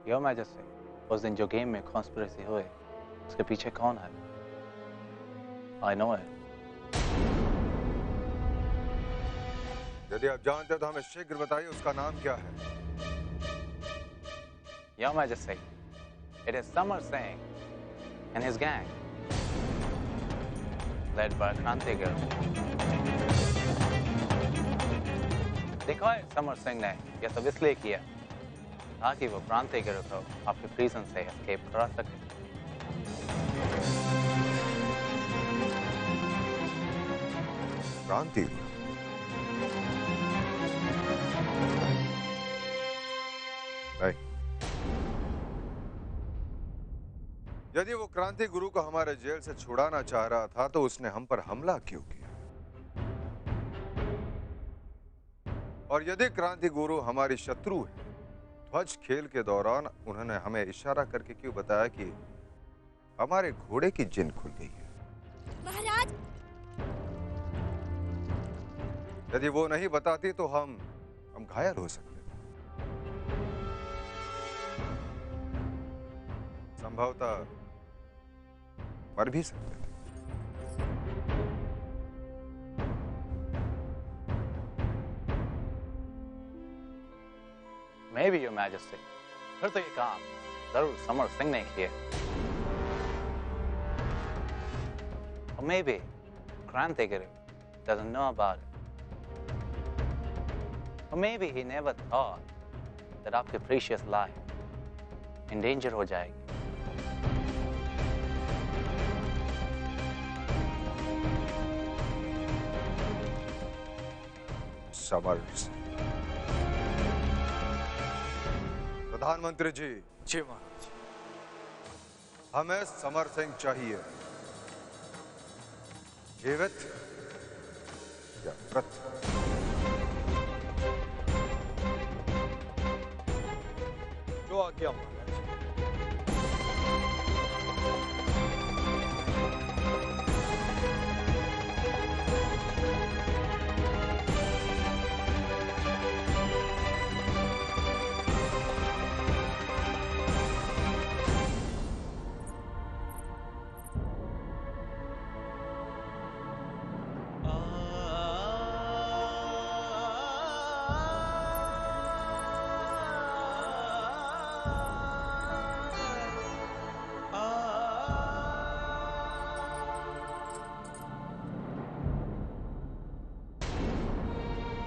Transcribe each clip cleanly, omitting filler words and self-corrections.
Your majesty, उस दिन जो गेम में कॉन्स्पिरेसी हुए उसके पीछे कौन है? I know it. यदि आप जानते हो तो हमें शीघ्र बताइए उसका नाम क्या है? Your Majesty, it is Samar Singh and his gang, led by Krantigar. देखो है समर सिंह ने यह सब इसलिए किया ताकि वो क्रांतिगिरों को आपके प्रिजन से एस्केप करा सके। क्रांति? यदि वो क्रांति गुरु को हमारे जेल से छुड़ाना चाह रहा था तो उसने हम पर हमला क्यों किया? और यदि क्रांति गुरु हमारी शत्रु है, ध्वज खेल के दौरान उन्होंने हमें इशारा करके क्यों बताया कि हमारे घोड़े की जिन खुल गई है? महाराज, यदि वो नहीं बताती तो हम घायल हो सकते थे। संभवतः मर भी सकते थे। Maybe Your Majesty, फिर तो ये काम जरूर समर सिंह ने किया। Or maybe Krantigar doesn't know about it. Or maybe he never thought that आपकी precious life in danger हो जाएगी। समर सिंह। प्रधानमंत्री जी। जी महाराज। हमें समर सिंह चाहिए, जीवित या मृत। जो आज्ञा महाराज।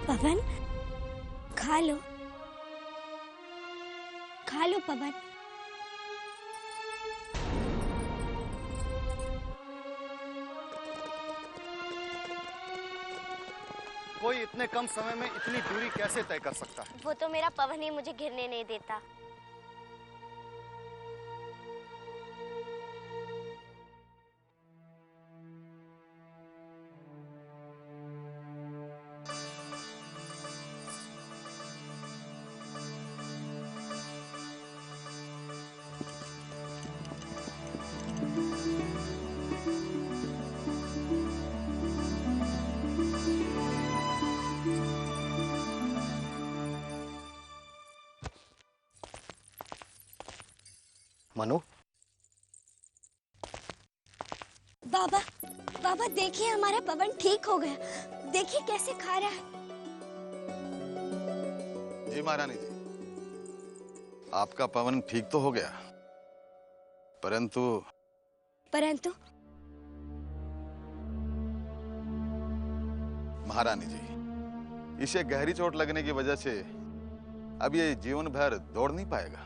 पवन, खा लो पवन। कोई इतने कम समय में इतनी दूरी कैसे तय कर सकता है? वो तो मेरा पवन ही मुझे घिरने नहीं देता। मनु, बाबा देखिए, हमारा पवन ठीक हो गया। देखिए कैसे खा रहा है। जी महारानी जी, आपका पवन ठीक तो हो गया, परंतु महारानी जी, इसे गहरी चोट लगने की वजह से अब ये जीवन भर दौड़ नहीं पाएगा।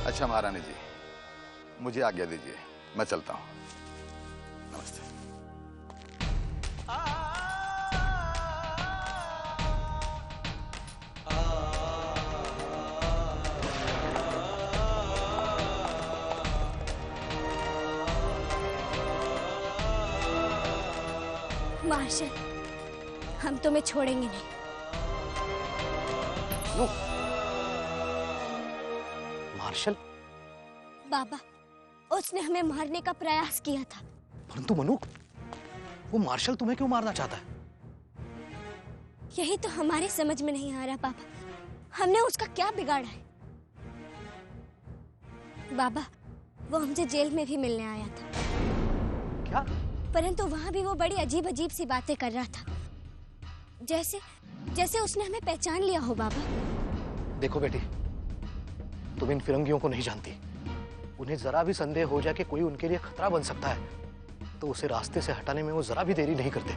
अच्छा महारानी जी, मुझे आज्ञा दीजिए, मैं चलता हूं। नमस्ते। मार्शल, हम तुम्हें छोड़ेंगे नहीं। मार्शल? बाबा, उसने हमें मारने का प्रयास किया था। परंतु मनु, वो मार्शल तुम्हें क्यों मारना चाहता है? यही तो हमारे समझ में नहीं आ रहा बाबा। हमने उसका क्या बिगाड़ा है? बाबा, वो हमसे जेल में भी मिलने आया था। क्या? परंतु वहां भी वो बड़ी अजीब अजीब सी बातें कर रहा था, जैसे जैसे उसने हमें पहचान लिया हो। बाबा देखो बेटी, तुम इन फिरंगियों को नहीं जानती। उन्हें जरा भी संदेह हो जाए कि कोई उनके लिए खतरा बन सकता है तो उसे रास्ते से हटाने में वो जरा भी देरी नहीं करते।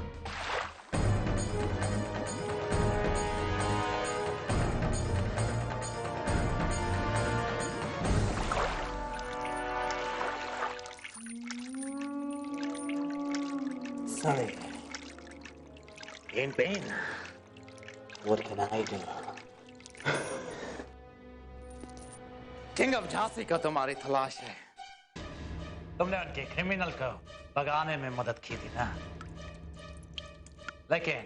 Sorry. In pain. What can I do? King of Jhansi का तुम्हारी तलाश है। तुमने उनके क्रिमिनल को भगाने में मदद की थी ना, लेकिन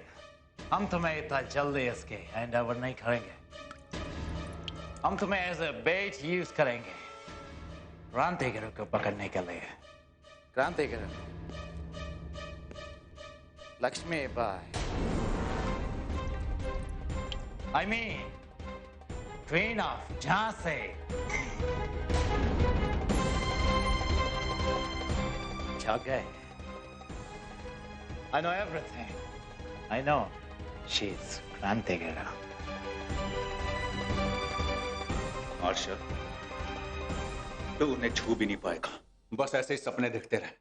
हम तुम्हें इतना जल्दी इसके हैंड ओवर नहीं करेंगे। हम तुम्हें एज ए बेट यूज करेंगे क्रांतिगिरों को पकड़ने के लिए। Krantigir Lakshmi Bai, I mean, Queen of Jhansi. छक गए। I know everything. I know she's Krantigira. Marshal, तू उन्हें छू भी नहीं पाएगा। बस ऐसे ही सपने देखते रहे।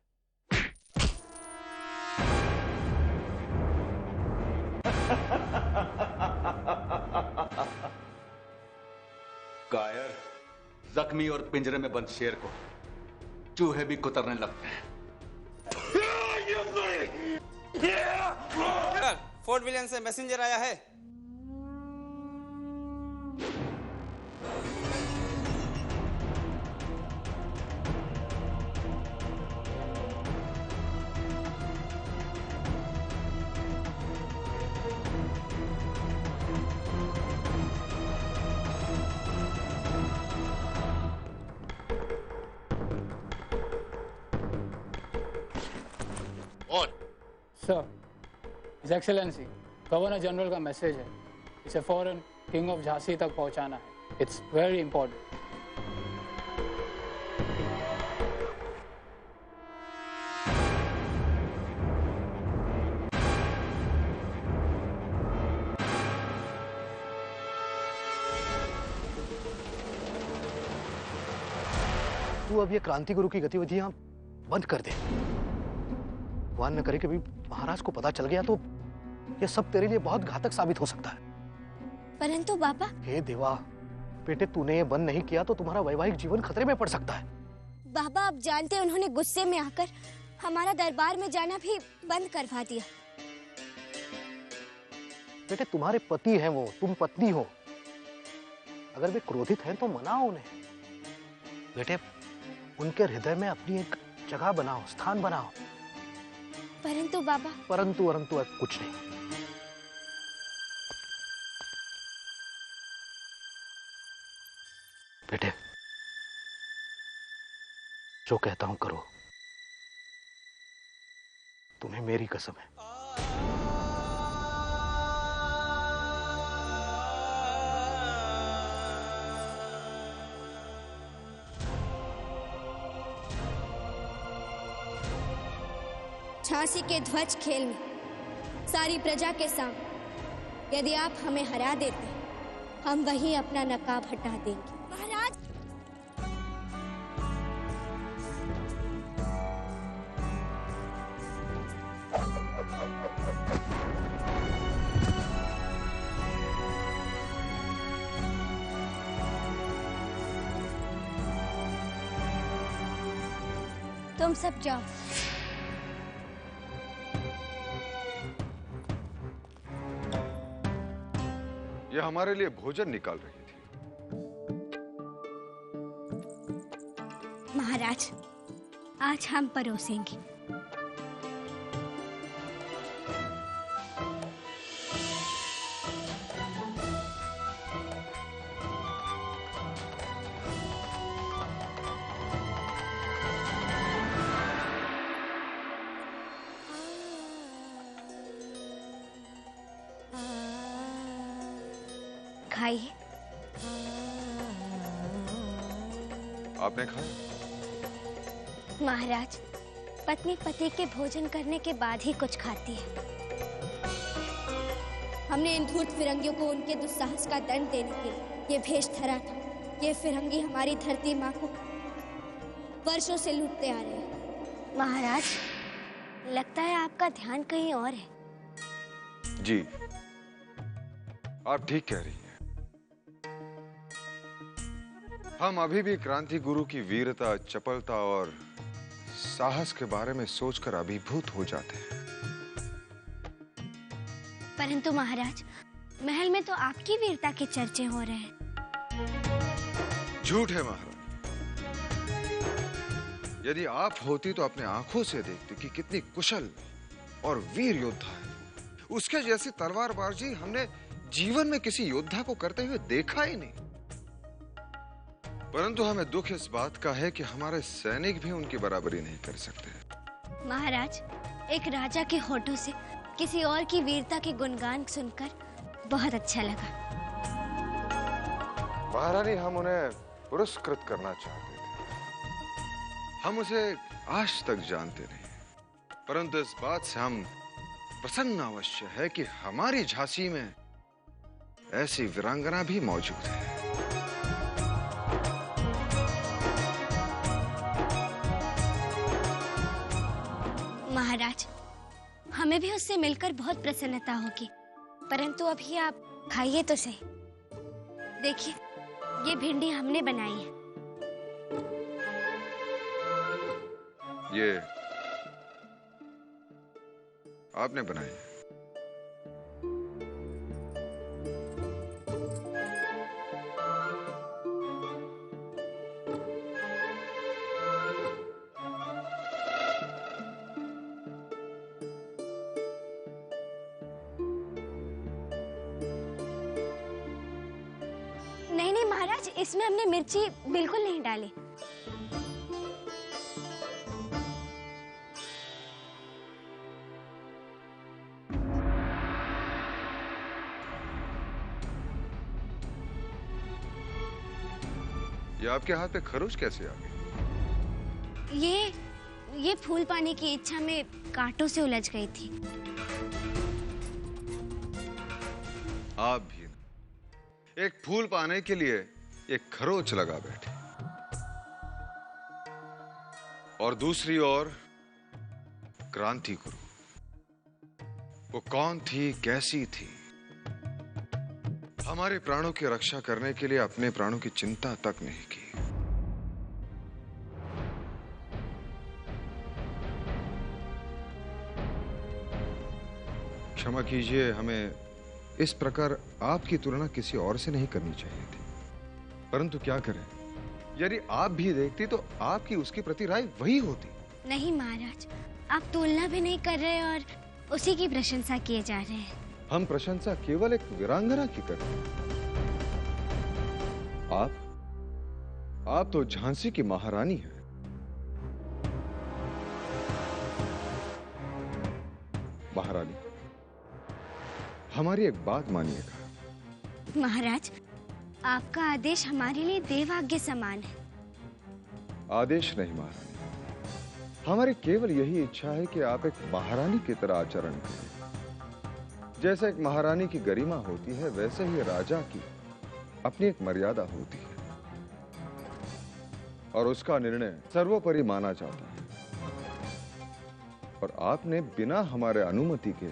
कायर, जख्मी और पिंजरे में बंद शेर को चूहे भी कुतरने लगते हैं। फोर्ट विलियम से मैसेंजर आया है। Sir, his excellency governor general का मैसेज है। इसे फौरन किंग ऑफ झांसी तक पहुंचाना है। It's very important. तू अब ये क्रांति गुरु की गतिविधियां बंद कर दे। भगवान न करे कि भी महाराज को पता चल गया तो ये सब तेरे लिए बहुत घातक साबित हो सकता है। परंतु बाबा, हे देवा, बेटे तूने ये बंद नहीं किया तो तुम्हारा वैवाहिक जीवन खतरे में पड़ सकता है। बाबा आप जानते हैं उन्होंने गुस्से में आकर हमारा दरबार में जाना भी बंद करवा दिया। बेटे तुम्हारे पति हैं वो, तुम पत्नी हो। अगर वे क्रोधित हैं तो मनाओ उन्हें। बेटे उनके हृदय में अपनी एक जगह बनाओ, स्थान बनाओ। परंतु बाबा, परंतु परंतु अब कुछ नहीं। बेटे जो कहता हूं करो। तुम्हें मेरी कसम है। झांसी के ध्वज खेल में सारी प्रजा के सामने यदि आप हमें हरा देते हैं, हम वहीं अपना नकाब हटा देंगे। महाराज, तुम सब जाओ। यह हमारे लिए भोजन निकाल रही थी। महाराज, आज हम परोसेंगे। खाइए। आपने खाया? महाराज, पत्नी पति के भोजन करने के बाद ही कुछ खाती है। हमने इन धूर्त फिरंगियों को उनके दुस्साहस का दंड देने के लिए ये भेष धरा था। ये फिरंगी हमारी धरती माँ को वर्षों से लूटते आ रहे हैं। महाराज, लगता है आपका ध्यान कहीं और है। जी, आप ठीक कह रही हैं। हम अभी भी क्रांति गुरु की वीरता, चपलता और साहस के बारे में सोचकर अभिभूत हो जाते हैं। परंतु महाराज, महल में तो आपकी वीरता के चर्चे हो रहे हैं। झूठ है महाराज। यदि आप होती तो अपने आंखों से देखती कि कितनी कुशल और वीर योद्धा है। उसके जैसी तलवारबाजी हमने जीवन में किसी योद्धा को करते हुए देखा ही नहीं। परंतु हमें दुख इस बात का है कि हमारे सैनिक भी उनकी बराबरी नहीं कर सकते। महाराज, एक राजा के होठों से किसी और की वीरता के गुणगान सुनकर बहुत अच्छा लगा। महारानी, हम उन्हें पुरस्कृत करना चाहते थे। हम उसे आज तक जानते नहीं, परंतु इस बात से हम प्रसन्न अवश्य है कि हमारी झांसी में ऐसी वीरांगना भी मौजूद है। महाराज, हमें भी उससे मिलकर बहुत प्रसन्नता होगी। परंतु अभी आप खाइए तो सही। देखिए, ये भिंडी हमने बनाई है। ये आपने बनाई है? नहीं महाराज, इसमें हमने मिर्ची बिल्कुल नहीं डाली। ये आपके हाथ पे खरोच कैसे आ गई? ये फूल पाने की इच्छा में कांटों से उलझ गई थी। आप भी एक फूल पाने के लिए एक खरोच लगा बैठे, और दूसरी ओर क्रांति गुरु। वो कौन थी, कैसी थी? हमारे प्राणों की रक्षा करने के लिए अपने प्राणों की चिंता तक नहीं की। क्षमा कीजिए, हमें इस प्रकार आपकी तुलना किसी और से नहीं करनी चाहिए थी। परंतु क्या करें, यदि आप भी देखती तो आपकी उसके प्रति राय वही होती। नहीं महाराज, आप तुलना भी नहीं कर रहे और उसी की प्रशंसा किए जा रहे हैं। हम प्रशंसा केवल एक वीरांगना की कर रहे हैं। आप तो झांसी की महारानी हैं। महारानी, हमारी एक बात मानिएगा। महाराज, आपका आदेश हमारे लिए देवाज्ञा समान है। आदेश नहीं महारानी, हमारी केवल यही इच्छा है कि आप एक महारानी की तरह आचरण करें। जैसे एक महारानी की गरिमा होती है, वैसे ही राजा की अपनी एक मर्यादा होती है और उसका निर्णय सर्वोपरि माना जाता है। और आपने बिना हमारे अनुमति के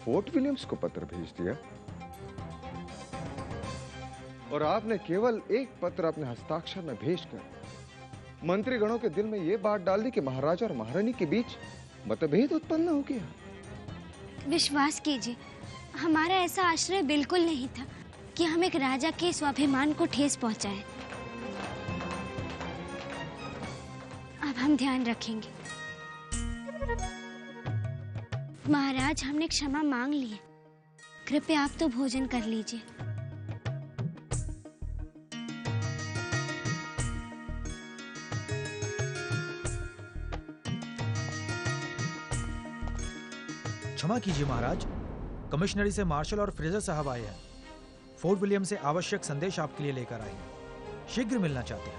फोर्ट विलियम्स को पत्र भेज दिया, और आपने केवल एक पत्र अपने हस्ताक्षर में भेजकर मंत्रीगणों के दिल में यह बात डाल दी कि महाराजा और महारानी के बीच मतभेद उत्पन्न हो गया। विश्वास कीजिए, हमारा ऐसा आश्रय बिल्कुल नहीं था कि हम एक राजा के स्वाभिमान को ठेस पहुंचाएं। अब हम ध्यान रखेंगे। महाराज, हमने क्षमा मांग ली है। कृपया आप तो भोजन कर लीजिए। क्षमा कीजिए महाराज, कमिश्नरी से मार्शल और फ्रेजर साहब आए हैं। फोर्ट विलियम से आवश्यक संदेश आपके लिए लेकर आए हैं। शीघ्र मिलना चाहते हैं।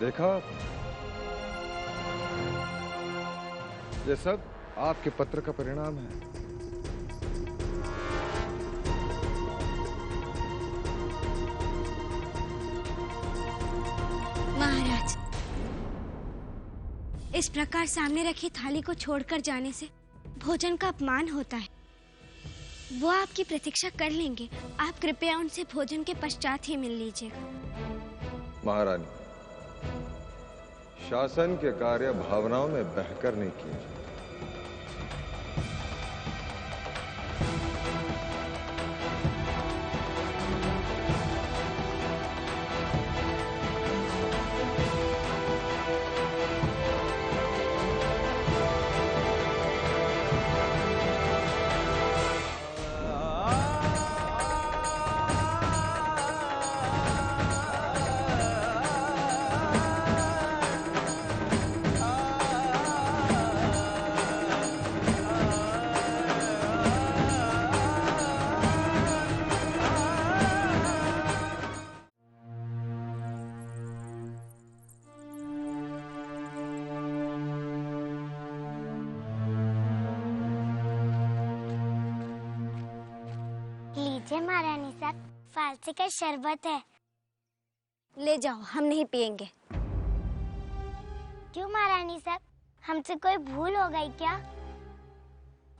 देखा, ये सब आपके पत्र का परिणाम है। महाराज, इस प्रकार सामने रखी थाली को छोड़कर जाने से भोजन का अपमान होता है। वो आपकी प्रतीक्षा कर लेंगे। आप कृपया उनसे भोजन के पश्चात ही मिल लीजिएगा। महारानी, शासन के कार्य भावनाओं में बहकर नहीं किए जाते। महारानी साहब, फालसे का शरबत है, ले जाओ, हम नहीं पिएंगे। क्यों महारानी साहब, हमसे कोई भूल हो गई क्या?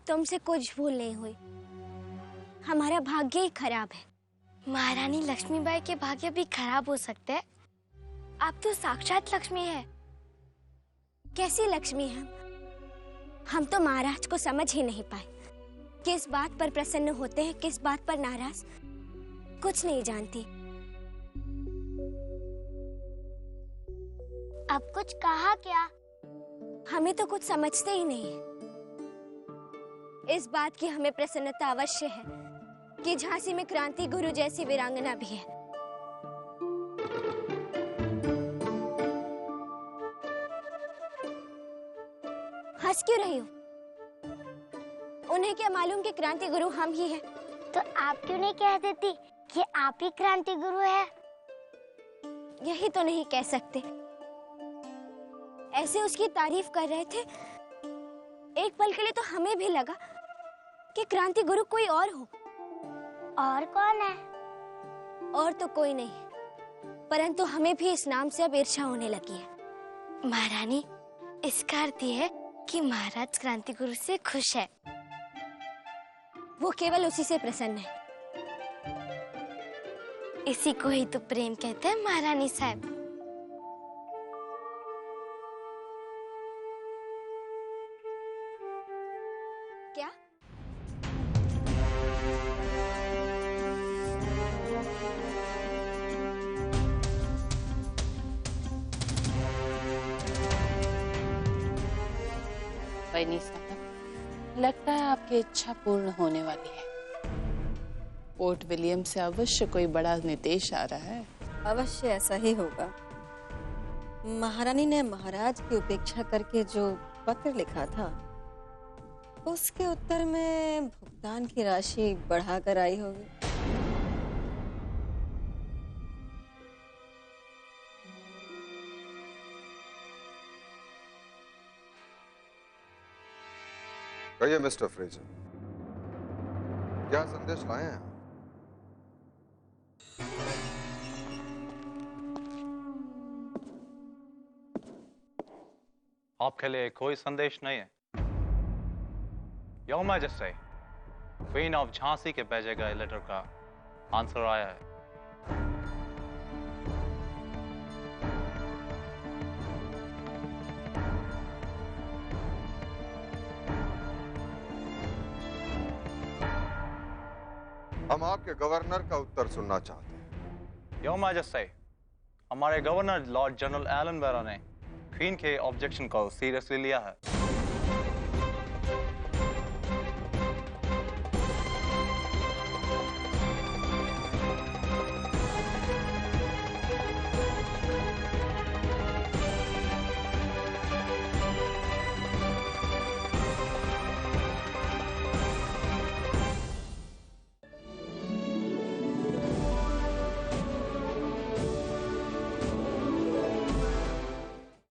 तुमसे कुछ भूल नहीं हुई, हमारा भाग्य ही खराब है। महारानी लक्ष्मीबाई के भाग्य भी खराब हो सकते हैं। आप तो साक्षात लक्ष्मी है। कैसी लक्ष्मी है? हम तो महाराज को समझ ही नहीं पाए। किस बात पर प्रसन्न होते हैं, किस बात पर नाराज, कुछ नहीं जानती। अब कुछ कहा क्या? हमें तो कुछ समझते ही नहीं। इस बात की हमें प्रसन्नता अवश्य है कि झांसी में क्रांति गुरु जैसी वीरांगना भी है। हंस क्यों रही हो? उन्हें क्या मालूम कि क्रांति गुरु हम ही हैं? तो आप क्यों नहीं कह देती कि आप ही क्रांति गुरु है? यही तो नहीं कह सकते। ऐसे उसकी तारीफ कर रहे थे, एक पल के लिए तो हमें भी लगा कि क्रांति गुरु कोई और हो। और कौन है? और तो कोई नहीं, परंतु हमें भी इस नाम से अब ईर्ष्या होने लगी है। महारानी, इसका अर्थ यह है कि महाराज क्रांति गुरु से खुश है। वो केवल उसी से प्रसन्न है। इसी को ही तो प्रेम कहते हैं महारानी साहब। क्या? बनी साहब, लगता है आपकी इच्छा पूर्ण होने वाली है। फोर्ट विलियम से अवश्य कोई बड़ा निर्देश आ रहा है। अवश्य ऐसा ही होगा। महारानी ने महाराज की उपेक्षा करके जो पत्र लिखा था, उसके उत्तर में भुगतान की राशि बढ़ाकर आई होगी। कहिए मिस्टर फ्रेजर, क्या संदेश लाए हैं? आपके लिए कोई संदेश नहीं है। Your majesty, queen of Jhansi के भेजे गए लेटर का आंसर आया है। हम आपके गवर्नर का उत्तर सुनना चाहते हैं। योर मैजेस्टी, हमारे गवर्नर लॉर्ड जनरल एलन बेरा ने क्वीन के ऑब्जेक्शन को सीरियसली लिया है।